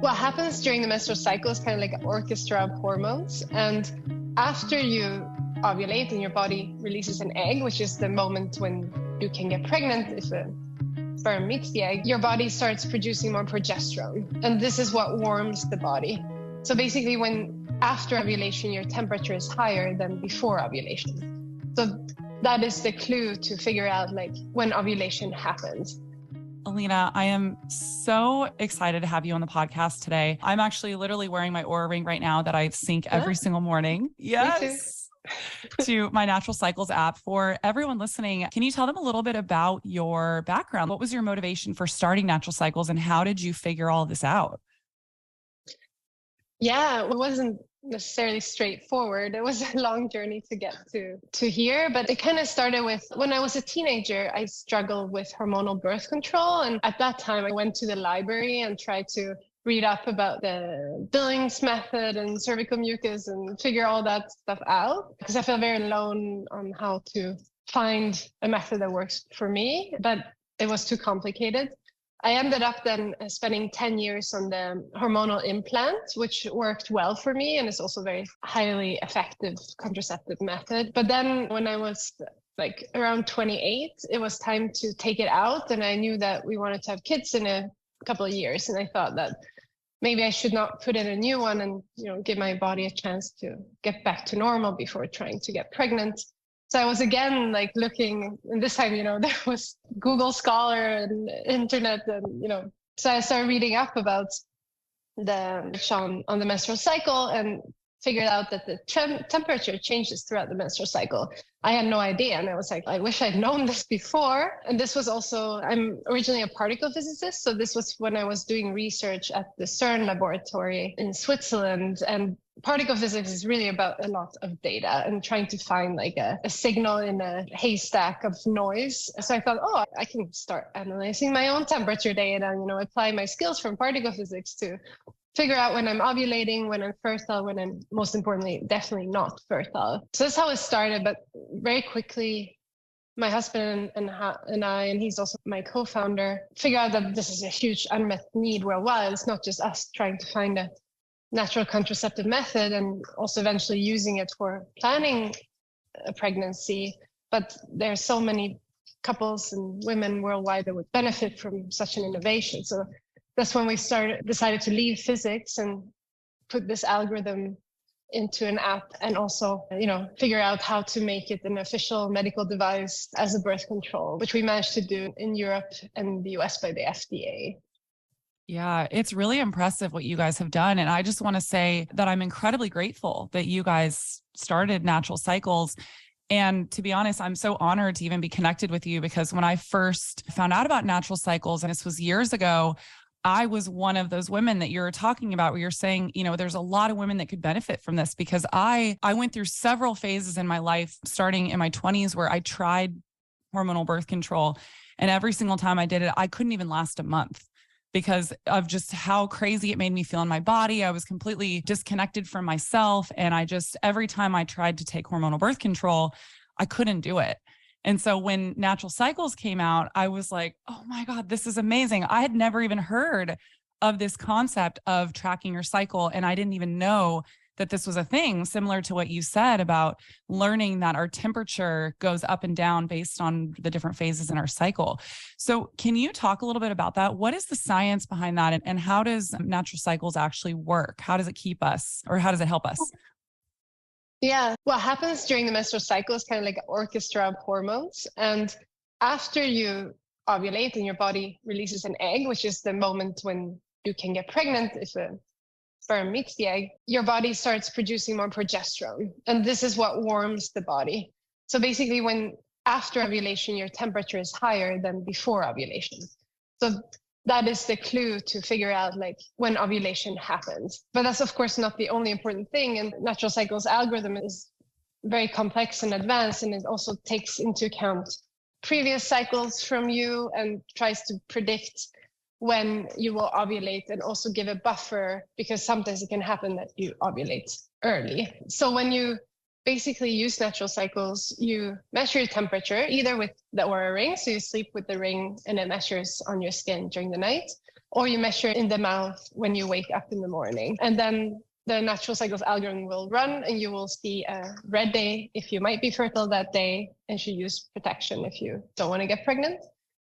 What happens during the menstrual cycle is kind of like an orchestra of hormones. And after you ovulate and your body releases an egg, which is the moment when you can get pregnant if a sperm meets the egg, your body starts producing more progesterone. And this is what warms the body. So basically after ovulation, your temperature is higher than before ovulation. So that is the clue to figure out like when ovulation happens. Elina, I am so excited to have you on the podcast today. I'm actually literally wearing my Oura Ring right now that I sync every single morning. Yes. To my Natural Cycles app. For everyone listening, can you tell them a little bit about your background? What was your motivation for starting Natural Cycles and how did you figure all this out? Yeah, it wasn't necessarily straightforward. It was a long journey to get to here, but it kind of started with when I was a teenager. I struggled with hormonal birth control, and at that time I went to the library and tried to read up about the Billings method and cervical mucus and figure all that stuff out because I felt very alone on how to find a method that works for me, but it was too complicated. I ended up then spending 10 years on the hormonal implant, which worked well for me and is also a very highly effective contraceptive method. But then when I was like around 28, it was time to take it out. And I knew that we wanted to have kids in a couple of years. And I thought that maybe I should not put in a new one and, give my body a chance to get back to normal before trying to get pregnant. So I was again like looking, and this time, there was Google Scholar and internet, and so I started reading up about on the menstrual cycle and figured out that the temperature changes throughout the menstrual cycle. I had no idea, and I was like, I wish I'd known this before. And this was also, I'm originally a particle physicist, so this was when I was doing research at the CERN laboratory in Switzerland, and particle physics is really about a lot of data and trying to find like a signal in a haystack of noise. So I thought, I can start analyzing my own temperature data and, apply my skills from particle physics to figure out when I'm ovulating, when I'm fertile, when I'm, most importantly, definitely not fertile. So that's how it started. But very quickly, my husband and I, and he's also my co-founder, figured out that this is a huge unmet need worldwide. It's not just us trying to find a natural contraceptive method and also eventually using it for planning a pregnancy. But there are so many couples and women worldwide that would benefit from such an innovation. So that's when we decided to leave physics and put this algorithm into an app and also, figure out how to make it an official medical device as a birth control, which we managed to do in Europe and the US by the FDA. Yeah, it's really impressive what you guys have done. And I just want to say that I'm incredibly grateful that you guys started Natural Cycles. And to be honest, I'm so honored to even be connected with you because when I first found out about Natural Cycles, and this was years ago, I was one of those women that you're talking about where you're saying, there's a lot of women that could benefit from this because I went through several phases in my life, starting in my 20s, where I tried hormonal birth control. And every single time I did it, I couldn't even last a month because of just how crazy it made me feel in my body. I was completely disconnected from myself. And every time I tried to take hormonal birth control, I couldn't do it. And so when Natural Cycles came out, I was like, oh my God, this is amazing. I had never even heard of this concept of tracking your cycle. And I didn't even know that this was a thing, similar to what you said about learning that our temperature goes up and down based on the different phases in our cycle. So can you talk a little bit about that? What is the science behind that? And how does Natural Cycles actually work? How does it keep us, or how does it help us? Yeah, what happens during the menstrual cycle is kind of like an orchestra of hormones. And after you ovulate and your body releases an egg, which is the moment when you can get pregnant if a sperm meets the egg, your body starts producing more progesterone. And this is what warms the body. So basically after ovulation, your temperature is higher than before ovulation. So that is the clue to figure out like when ovulation happens. But that's of course not the only important thing. And Natural Cycles algorithm is very complex and advanced, and it also takes into account previous cycles from you and tries to predict when you will ovulate and also give a buffer because sometimes it can happen that you ovulate early. So when you basically use Natural Cycles, you measure your temperature either with the Oura Ring, so you sleep with the ring and it measures on your skin during the night, or you measure in the mouth when you wake up in the morning. And then the Natural Cycles algorithm will run and you will see a red day if you might be fertile that day and should use protection if you don't want to get pregnant,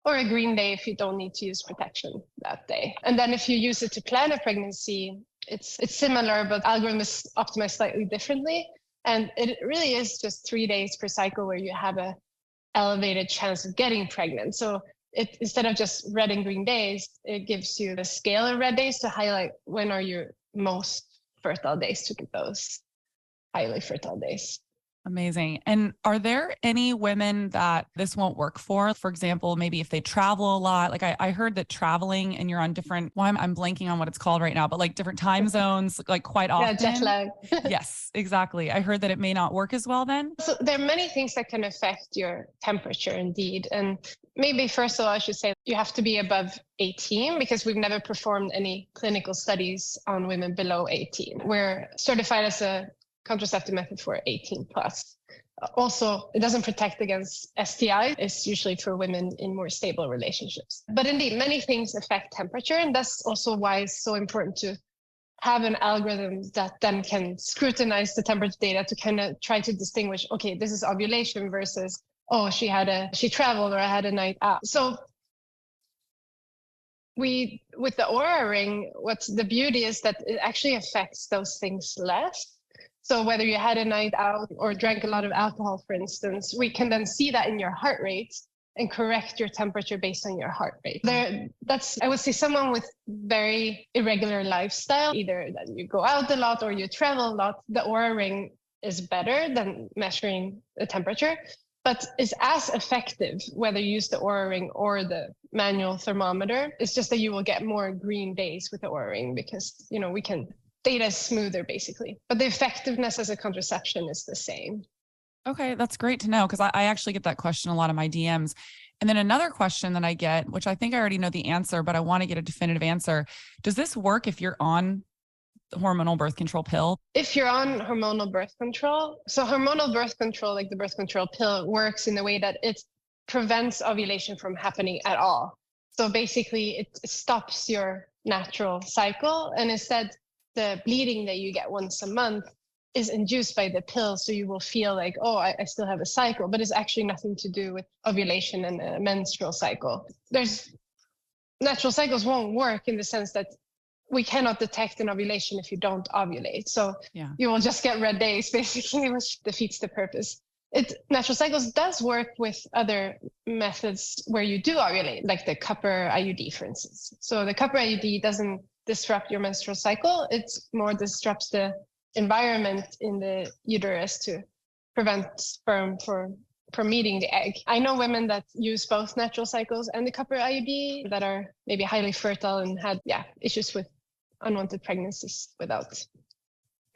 or a green day if you don't need to use protection that day. And then if you use it to plan a pregnancy, it's similar, but the algorithm is optimized slightly differently. And it really is just 3 days per cycle where you have a elevated chance of getting pregnant. So instead of just red and green days, it gives you the scale of red days to highlight when are your most fertile days to get those highly fertile days. Amazing. And are there any women that this won't work for? For example, maybe if they travel a lot, like I heard that traveling and you're on different, well, I'm blanking on what it's called right now, but like different time zones, like quite often. Yeah, jet lag. Yes, exactly. I heard that it may not work as well then. So there are many things that can affect your temperature indeed. And maybe first of all, I should say you have to be above 18 because we've never performed any clinical studies on women below 18. We're certified as a contraceptive method for 18 plus. Also, it doesn't protect against STI. It's usually for women in more stable relationships. But indeed, many things affect temperature. And that's also why it's so important to have an algorithm that then can scrutinize the temperature data to kind of try to distinguish, okay, this is ovulation versus, oh, she traveled or I had a night out. So with the Oura Ring, what's the beauty is that it actually affects those things less. So whether you had a night out or drank a lot of alcohol, for instance, we can then see that in your heart rate and correct your temperature based on your heart rate. I would say someone with very irregular lifestyle, either that you go out a lot or you travel a lot, the Oura Ring is better than measuring the temperature, but is as effective whether you use the Oura Ring or the manual thermometer. It's just that you will get more green days with the Oura Ring because, data is smoother basically, but the effectiveness as a contraception is the same. Okay, that's great to know because I actually get that question a lot in my DMs. And then another question that I get, which I think I already know the answer, but I want to get a definitive answer. Does this work if you're on the hormonal birth control pill? If you're on hormonal birth control, so hormonal birth control, like the birth control pill, works in the way that it prevents ovulation from happening at all. So basically it stops your natural cycle, and instead the bleeding that you get once a month is induced by the pill. So you will feel like, oh, I still have a cycle, but it's actually nothing to do with ovulation and a menstrual cycle. Natural cycles won't work in the sense that we cannot detect an ovulation if you don't ovulate. So you will just get red days basically, which defeats the purpose. Natural cycles does work with other methods where you do ovulate, like the copper IUD, for instance. So the copper IUD doesn't disrupt your menstrual cycle. It more disrupts the environment in the uterus to prevent sperm from meeting the egg. I know women that use both natural cycles and the copper IUD that are maybe highly fertile and had issues with unwanted pregnancies without.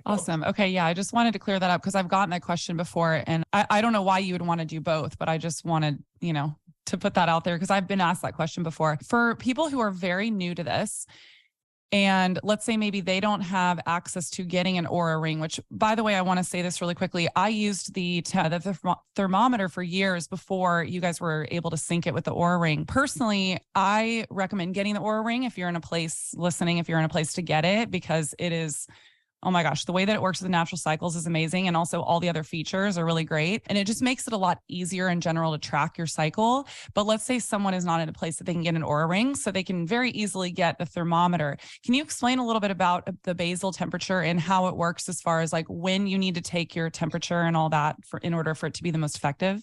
Awesome. Okay. Yeah. I just wanted to clear that up because I've gotten that question before and I don't know why you would want to do both, but I just wanted, to put that out there because I've been asked that question before. For people who are very new to this, and let's say maybe they don't have access to getting an Oura Ring, which, by the way, I want to say this really quickly. I used the thermometer for years before you guys were able to sync it with the Oura Ring. Personally, I recommend getting the Oura Ring if you're in a place to get it, because it is, oh my gosh, the way that it works with the natural cycles is amazing. And also all the other features are really great. And it just makes it a lot easier in general to track your cycle. But let's say someone is not in a place that they can get an Oura Ring, so they can very easily get the thermometer. Can you explain a little bit about the basal temperature and how it works as far as like when you need to take your temperature and all that in order for it to be the most effective?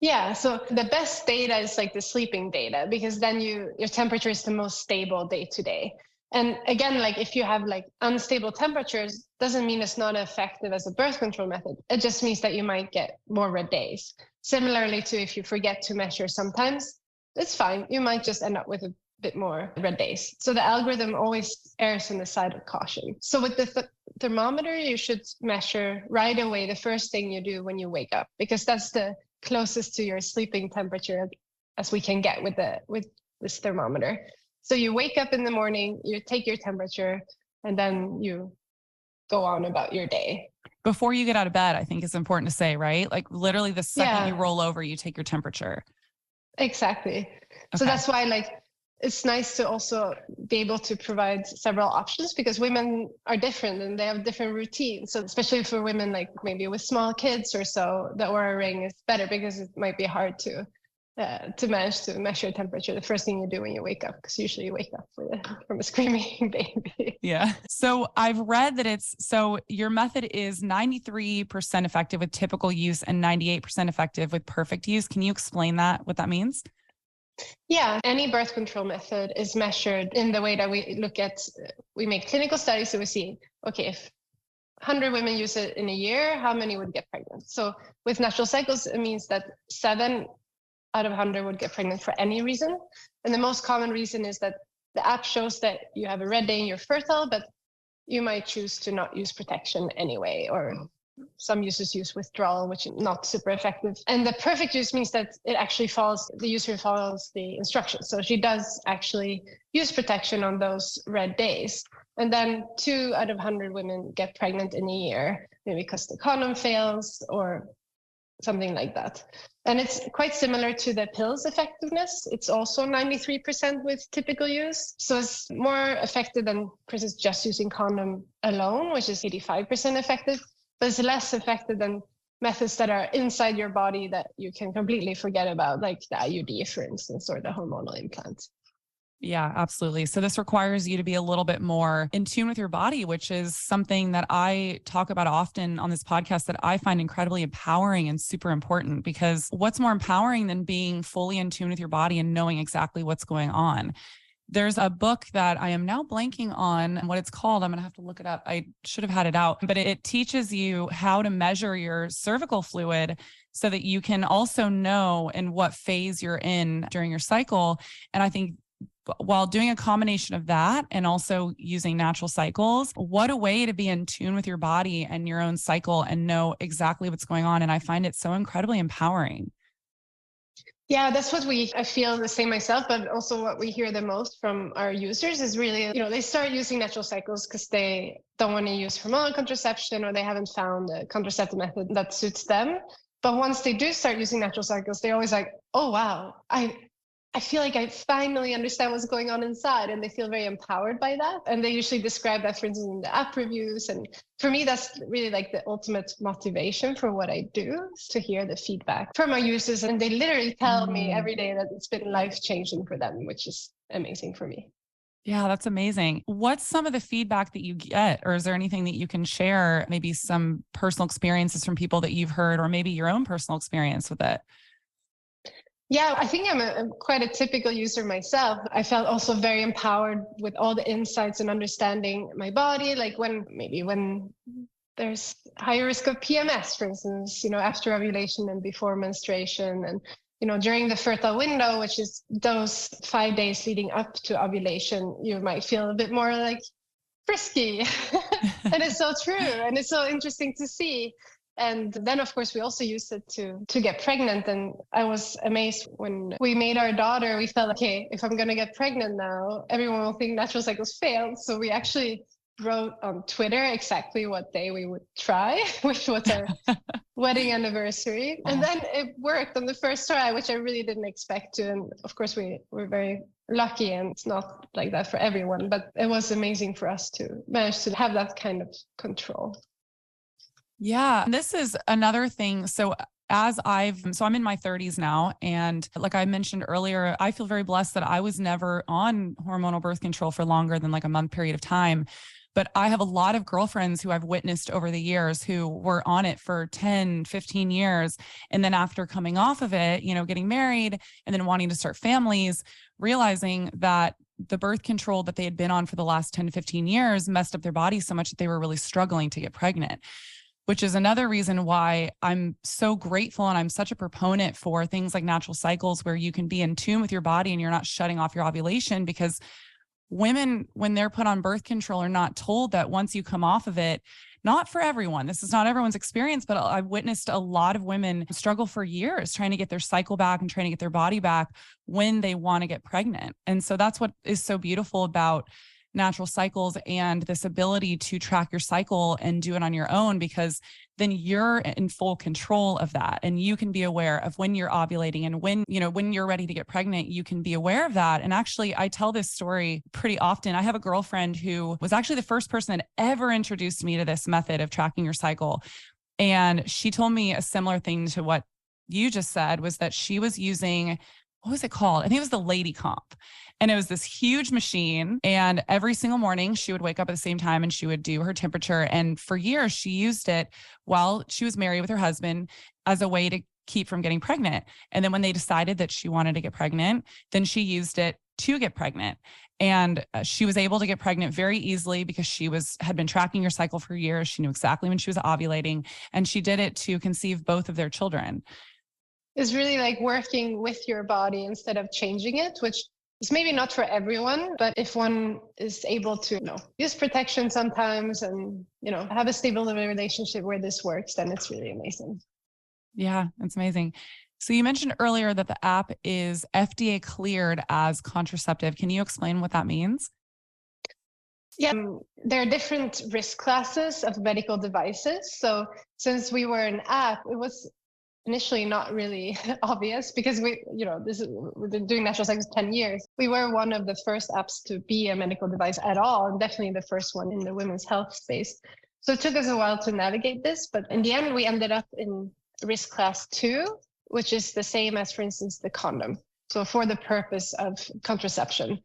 Yeah, so the best data is like the sleeping data, because then your temperature is the most stable day to day. And again, like if you have like unstable temperatures, doesn't mean it's not effective as a birth control method. It just means that you might get more red days. Similarly to if you forget to measure sometimes, it's fine. You might just end up with a bit more red days. So the algorithm always errs on the side of caution. So with the thermometer, you should measure right away, the first thing you do when you wake up, because that's the closest to your sleeping temperature as we can get with this thermometer. So you wake up in the morning, you take your temperature, and then you go on about your day. Before you get out of bed, I think it's important to say, right? Like literally the second you roll over, you take your temperature. Exactly. Okay. So that's why like it's nice to also be able to provide several options because women are different and they have different routines. So especially for women, like maybe with small kids or so, the Oura Ring is better because it might be hard to manage to measure temperature the first thing you do when you wake up, because usually you wake up from a screaming baby. Yeah. So I've read that so your method is 93% effective with typical use and 98% effective with perfect use. Can you explain what that means? Yeah, any birth control method is measured in the way that we make clinical studies. So we see, okay, if 100 women use it in a year, how many would get pregnant? So with Natural Cycles, it means that 7 out of 100 would get pregnant for any reason. And the most common reason is that the app shows that you have a red day and you're fertile, but you might choose to not use protection anyway, or some users use withdrawal, which is not super effective. And the perfect use means that the user follows the instructions. So she does actually use protection on those red days. And then 2 out of 100 women get pregnant in a year, maybe because the condom fails or something like that. And it's quite similar to the pills effectiveness. It's also 93% with typical use. So it's more effective than, for instance, just using condom alone, which is 85% effective, but it's less effective than methods that are inside your body that you can completely forget about, like the IUD, for instance, or the hormonal implant. Yeah, absolutely. So this requires you to be a little bit more in tune with your body, which is something that I talk about often on this podcast that I find incredibly empowering and super important, because what's more empowering than being fully in tune with your body and knowing exactly what's going on? There's a book that I am now blanking on what it's called. I'm going to have to look it up. I should have had it out, but it teaches you how to measure your cervical fluid so that you can also know in what phase you're in during your cycle. And I think while doing a combination of that and also using Natural Cycles, what a way to be in tune with your body and your own cycle and know exactly what's going on. And I find it so incredibly empowering. Yeah, that's what I feel the same myself, but also what we hear the most from our users is really, they start using Natural Cycles because they don't want to use hormonal contraception or they haven't found a contraceptive method that suits them. But once they do start using Natural Cycles, they're always like, oh, wow, I feel like I finally understand what's going on inside, and they feel very empowered by that. And they usually describe that, for instance, in the app reviews. And for me, that's really like the ultimate motivation for what I do, is to hear the feedback from our users. And they literally tell me every day that it's been life-changing for them, which is amazing for me. Yeah, that's amazing. What's some of the feedback that you get, or is there anything that you can share, maybe some personal experiences from people that you've heard, or maybe your own personal experience with it? Yeah, I think I'm quite a typical user myself. I felt also very empowered with all the insights and understanding my body, like when there's higher risk of PMS, for instance, after ovulation and before menstruation, and during the fertile window, which is those 5 days leading up to ovulation, you might feel a bit more like frisky. And it's so true. And it's so interesting to see. And then, of course, we also used it to get pregnant. And I was amazed when we made our daughter. We felt, okay, if I'm going to get pregnant now, everyone will think Natural Cycles failed. So we actually wrote on Twitter exactly what day we would try, which was our wedding anniversary. And then it worked on the first try, which I really didn't expect to. And of course, we were very lucky, and it's not like that for everyone. But it was amazing for us to manage to have that kind of control. Yeah, this is another thing. So I'm in my 30s now. And like I mentioned earlier, I feel very blessed that I was never on hormonal birth control for longer than like a month period of time. But I have a lot of girlfriends who I've witnessed over the years who were on it for 10, 15 years. And then after coming off of it, getting married and then wanting to start families, realizing that the birth control that they had been on for the last 10 to 15 years messed up their body so much that they were really struggling to get pregnant. Which is another reason why I'm so grateful and I'm such a proponent for things like Natural Cycles, where you can be in tune with your body and you're not shutting off your ovulation, because women, when they're put on birth control, are not told that once you come off of it, not for everyone, this is not everyone's experience, but I've witnessed a lot of women struggle for years trying to get their cycle back and trying to get their body back when they want to get pregnant. And so that's what is so beautiful about Natural Cycles and this ability to track your cycle and do it on your own, because then you're in full control of that. And you can be aware of when you're ovulating and when you're ready to get pregnant, you can be aware of that. And actually, I tell this story pretty often. I have a girlfriend who was actually the first person that ever introduced me to this method of tracking your cycle. And she told me a similar thing to what you just said, was that she was using, what was it called? I think it was the Lady Comp. And it was this huge machine. And every single morning she would wake up at the same time and she would do her temperature. And for years, she used it while she was married with her husband as a way to keep from getting pregnant. And then when they decided that she wanted to get pregnant, then she used it to get pregnant. And she was able to get pregnant very easily because she had been tracking her cycle for years. She knew exactly when she was ovulating, and she did it to conceive both of their children. It's really like working with your body instead of changing it, which is maybe not for everyone, but if one is able to, use protection sometimes and, have a stable relationship where this works, then it's really amazing. Yeah, it's amazing. So you mentioned earlier that the app is FDA cleared as contraceptive. Can you explain what that means? Yeah, there are different risk classes of medical devices. So since we were an app, it was initially not really obvious because we've been doing Natural Cycles 10 years. We were one of the first apps to be a medical device at all, and definitely the first one in the women's health space. So it took us a while to navigate this, but in the end, we ended up in risk class 2, which is the same as, for instance, the condom. So for the purpose of contraception.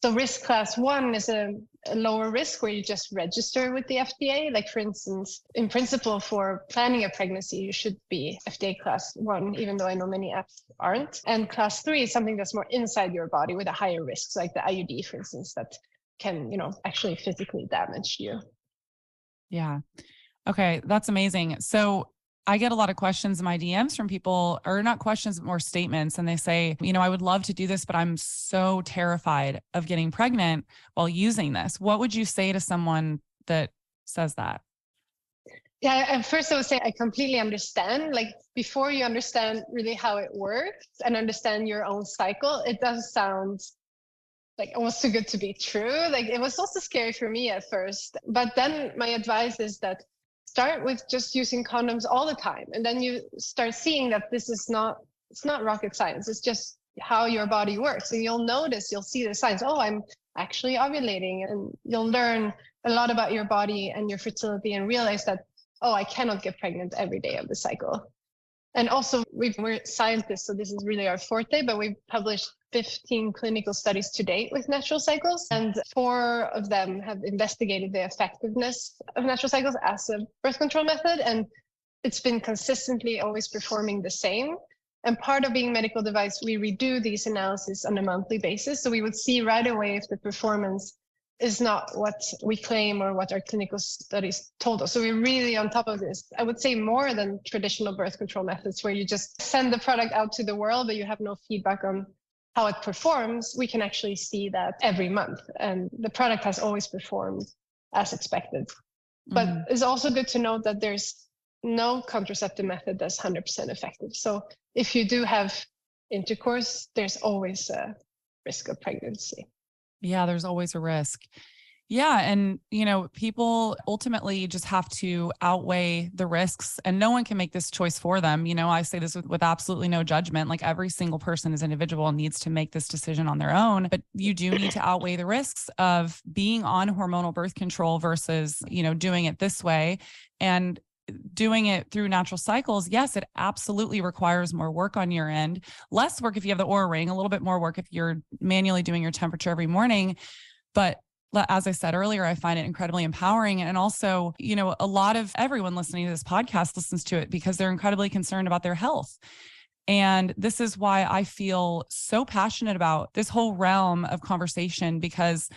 So risk class 1 is a lower risk where you just register with the FDA. Like, for instance, in principle, for planning a pregnancy, you should be FDA class 1, even though I know many apps aren't. And class 3 is something that's more inside your body with a higher risk, like the IUD, for instance, that can, actually physically damage you. Yeah. Okay. That's amazing. So I get a lot of questions in my DMs from people, or not questions, but more statements. And they say, I would love to do this, but I'm so terrified of getting pregnant while using this. What would you say to someone that says that? Yeah, and first I would say I completely understand. Like, before you understand really how it works and understand your own cycle, it does sound like almost too good to be true. Like, it was also scary for me at first. But then my advice is that start with just using condoms all the time. And then you start seeing that it's not rocket science. It's just how your body works. And you'll see the signs. Oh, I'm actually ovulating. And you'll learn a lot about your body and your fertility and realize that, oh, I cannot get pregnant every day of the cycle. And also, we're scientists, so this is really our forte, but we've published 15 clinical studies to date with Natural Cycles, and 4 of them have investigated the effectiveness of Natural Cycles as a birth control method, and it's been consistently always performing the same. And part of being a medical device, we redo these analyses on a monthly basis, so we would see right away if the performance is not what we claim or what our clinical studies told us. So we're really on top of this. I would say more than traditional birth control methods where you just send the product out to the world, but you have no feedback on how it performs. We can actually see that every month. And the product has always performed as expected. But it's also good to note that there's no contraceptive method that's 100% effective. So if you do have intercourse, there's always a risk of pregnancy. Yeah, there's always a risk. Yeah. And, people ultimately just have to outweigh the risks, and no one can make this choice for them. I say this with absolutely no judgment. Like, every single person as an individual needs to make this decision on their own, but you do need to outweigh the risks of being on hormonal birth control versus, doing it this way. And doing it through Natural Cycles, yes, it absolutely requires more work on your end, less work if you have the Oura Ring, a little bit more work if you're manually doing your temperature every morning. But as I said earlier, I find it incredibly empowering. And also, a lot of everyone listening to this podcast listens to it because they're incredibly concerned about their health. And this is why I feel so passionate about this whole realm of conversation, because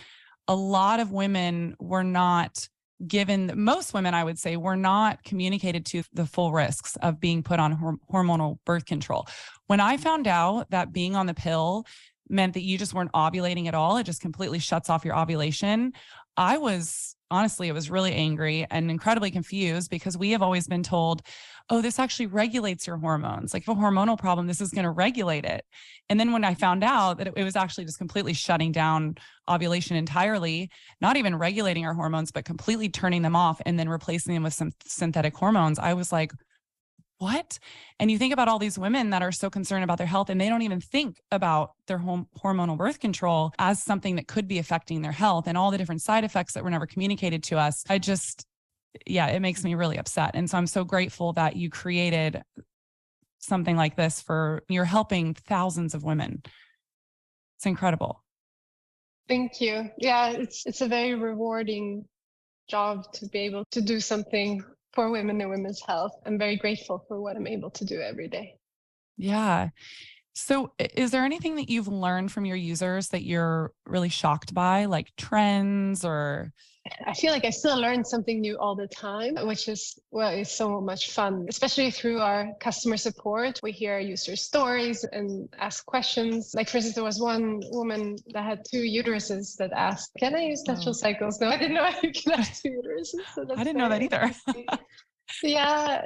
a lot of women were not given, most women, I would say, were not communicated to the full risks of being put on hormonal birth control. When I found out that being on the pill meant that you just weren't ovulating at all, it just completely shuts off your ovulation, I was honestly, it was really angry and incredibly confused because we have always been told, oh, this actually regulates your hormones. Like if a hormonal problem, this is going to regulate it. And then when I found out that it was actually just completely shutting down ovulation entirely, not even regulating our hormones, but completely turning them off and then replacing them with some synthetic hormones, I was like, what? And you think about all these women that are so concerned about their health and they don't even think about their hormonal birth control as something that could be affecting their health and all the different side effects that were never communicated to us. It makes me really upset. And so I'm so grateful that you created something like this you're helping thousands of women. It's incredible. Thank you. Yeah, it's a very rewarding job to be able to do something for women and women's health. I'm very grateful for what I'm able to do every day. Yeah. So is there anything that you've learned from your users that you're really shocked by, like trends or? I feel like I still learn something new all the time, which is so much fun, especially through our customer support. We hear user stories and ask questions. Like, for instance, there was one woman that had 2 uteruses that asked, can I use Natural Cycles? No, I didn't know you can have 2 uteruses. So I didn't know that either. Yeah,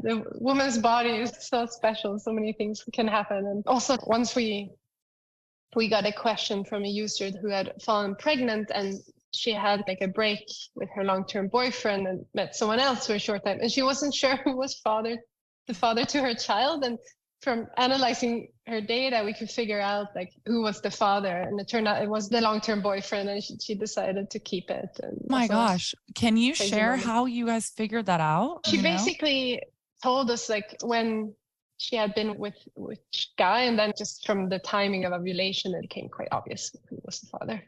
the woman's body is so special. So many things can happen. And also once we got a question from a user who had fallen pregnant and she had like a break with her long-term boyfriend and met someone else for a short time. And she wasn't sure who was the father to her child. And from analyzing her data, we could figure out like who was the father. And it turned out it was the long-term boyfriend and she decided to keep it. And my gosh. Can you share how you guys figured that out? She basically told us like when she had been with which guy, and then just from the timing of ovulation, it became quite obvious who was the father.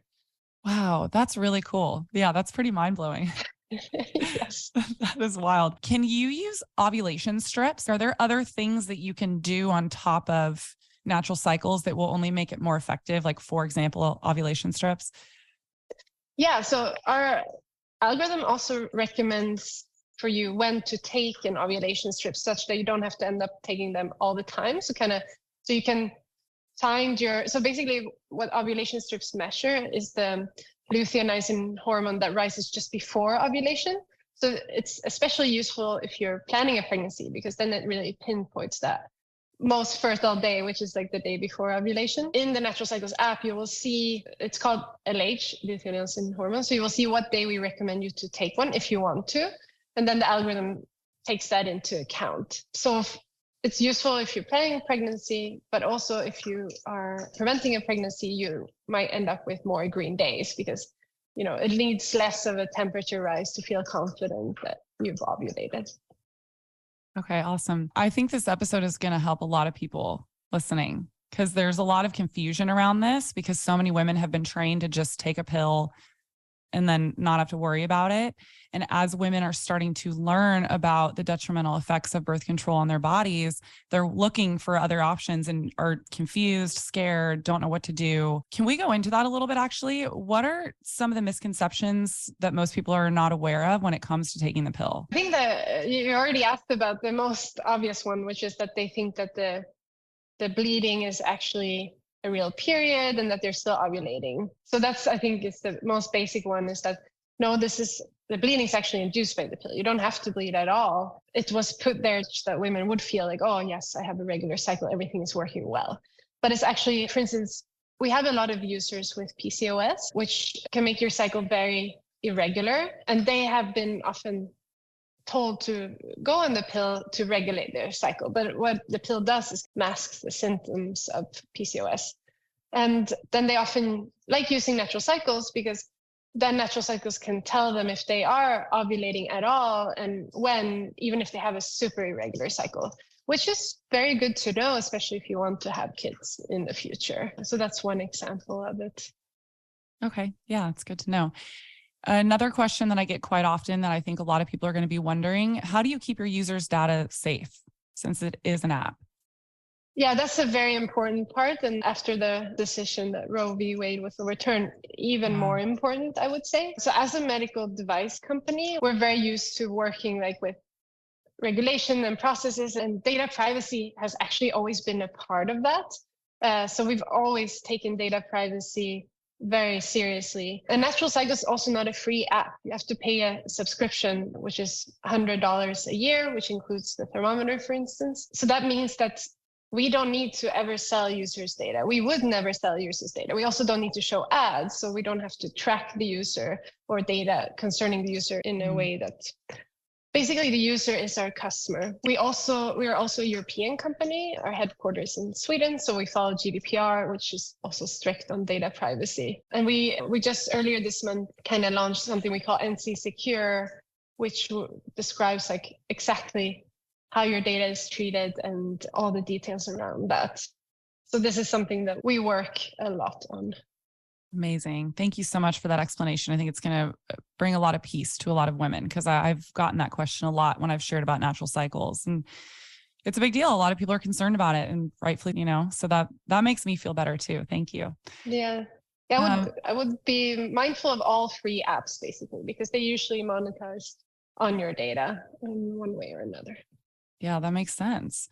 Wow, that's really cool. Yeah, that's pretty mind-blowing. Yes. That is wild. Can you use ovulation strips? Are there other things that you can do on top of Natural Cycles that will only make it more effective? Like, for example, ovulation strips? Yeah, so our algorithm also recommends for you when to take an ovulation strip such that you don't have to end up taking them all the time. So you can find so basically what ovulation strips measure is the luteinizing hormone that rises just before ovulation. So it's especially useful if you're planning a pregnancy because then it really pinpoints that most fertile day, which is like the day before ovulation. In the Natural Cycles app, you will see, it's called LH, luteinizing hormone. So you will see what day we recommend you to take one if you want to. And then the algorithm takes that into account. So it's useful if you're planning a pregnancy, but also if you are preventing a pregnancy, you might end up with more green days because, it needs less of a temperature rise to feel confident that you've ovulated. Okay, awesome. I think this episode is going to help a lot of people listening because there's a lot of confusion around this because so many women have been trained to just take a pill and then not have to worry about it. And as women are starting to learn about the detrimental effects of birth control on their bodies, they're looking for other options and are confused, scared, don't know what to do. Can we go into that a little bit, actually? What are some of the misconceptions that most people are not aware of when it comes to taking the pill? I think that you already asked about the most obvious one, which is that they think that the bleeding is actually a real period and that they're still ovulating. So that's, I think, is the most basic one, is that no, the bleeding is actually induced by the pill. You don't have to bleed at all. It was put there so that women would feel like, oh yes, I have a regular cycle, everything is working well. But it's actually, for instance, we have a lot of users with PCOS, which can make your cycle very irregular. And they have been often told to go on the pill to regulate their cycle. But what the pill does is masks the symptoms of PCOS. And then they often like using Natural Cycles because then Natural Cycles can tell them if they are ovulating at all and when, even if they have a super irregular cycle, which is very good to know, especially if you want to have kids in the future. So that's one example of it. Okay. Yeah, it's good to know. Another question that I get quite often that I think a lot of people are going to be wondering, how do you keep your users' data safe since it is an app? Yeah, that's a very important part. And after the decision that Roe v. Wade was overturned, even more important, I would say. So as a medical device company, we're very used to working like with regulation and processes, and data privacy has actually always been a part of that. So we've always taken data privacy very seriously. And Natural Cycles is also not a free app. You have to pay a subscription, which is $100 a year, which includes the thermometer, for instance. So that means that we don't need to ever sell users' data. We would never sell users' data. We also don't need to show ads, so we don't have to track the user or data concerning the user in a way that basically the user is our customer. We are also a European company. Our headquarters in Sweden, so we follow GDPR, which is also strict on data privacy. And we just earlier this month kind of launched something we call NC Secure, which describes like exactly how your data is treated and all the details around that. So this is something that we work a lot on. Amazing. Thank you so much for that explanation. I think it's going to bring a lot of peace to a lot of women, because I've gotten that question a lot when I've shared about Natural Cycles, and it's a big deal. A lot of people are concerned about it, and rightfully, so that makes me feel better too. Thank you. Yeah. I would be mindful of all free apps basically, because they usually monetize on your data in one way or another. Yeah, that makes sense.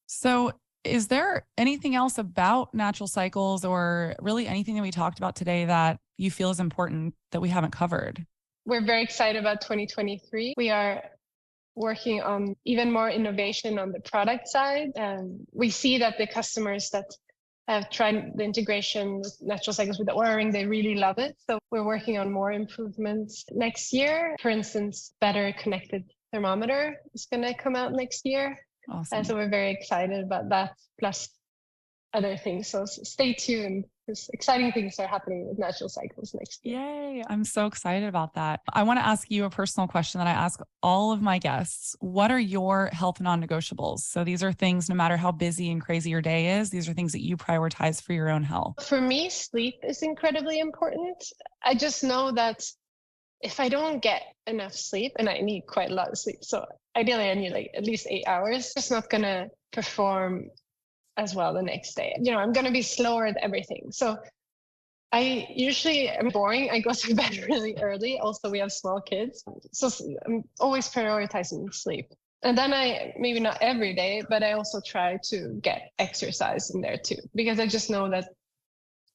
So is there anything else about Natural Cycles, or really anything that we talked about today, that you feel is important that we haven't covered? We're very excited about 2023. We are working on even more innovation on the product side. And we see that the customers that have tried the integration with Natural Cycles with the Oura Ring, they really love it. So we're working on more improvements next year. For instance, better connected thermometer is going to come out next year. Awesome. So we're very excited about that, plus other things. So stay tuned, because exciting things are happening with Natural Cycles next year. Yay. I'm so excited about that. I want to ask you a personal question that I ask all of my guests. What are your health non-negotiables? So these are things, no matter how busy and crazy your day is, these are things that you prioritize for your own health. For me, sleep is incredibly important. I just know that if I don't get enough sleep, and I need quite a lot of sleep, so ideally I need like at least 8 hours, it's not going to perform as well the next day. I'm going to be slower at everything. So I usually am boring. I go to bed really early. Also, we have small kids, so I'm always prioritizing sleep. And then maybe not every day, but I also try to get exercise in there too, because I just know that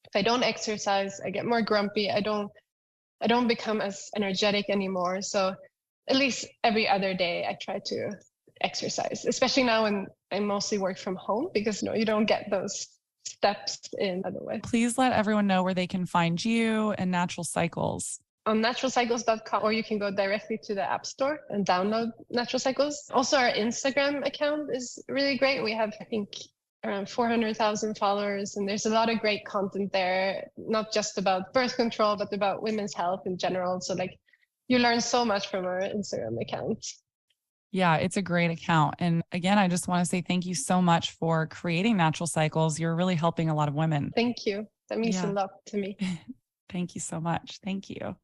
if I don't exercise, I get more grumpy. I don't become as energetic anymore. So at least every other day, I try to exercise, especially now when I mostly work from home, because you don't get those steps in otherwise. Please let everyone know where they can find you and Natural Cycles. On naturalcycles.com, or you can go directly to the App Store and download Natural Cycles. Also, our Instagram account is really great. We have, I think, around 400,000 followers, and there's a lot of great content there, not just about birth control, but about women's health in general. So you learn so much from our Instagram account. Yeah, it's a great account. And again, I just want to say thank you so much for creating Natural Cycles. You're really helping a lot of women. Thank you. That means a lot to me. Thank you so much. Thank you.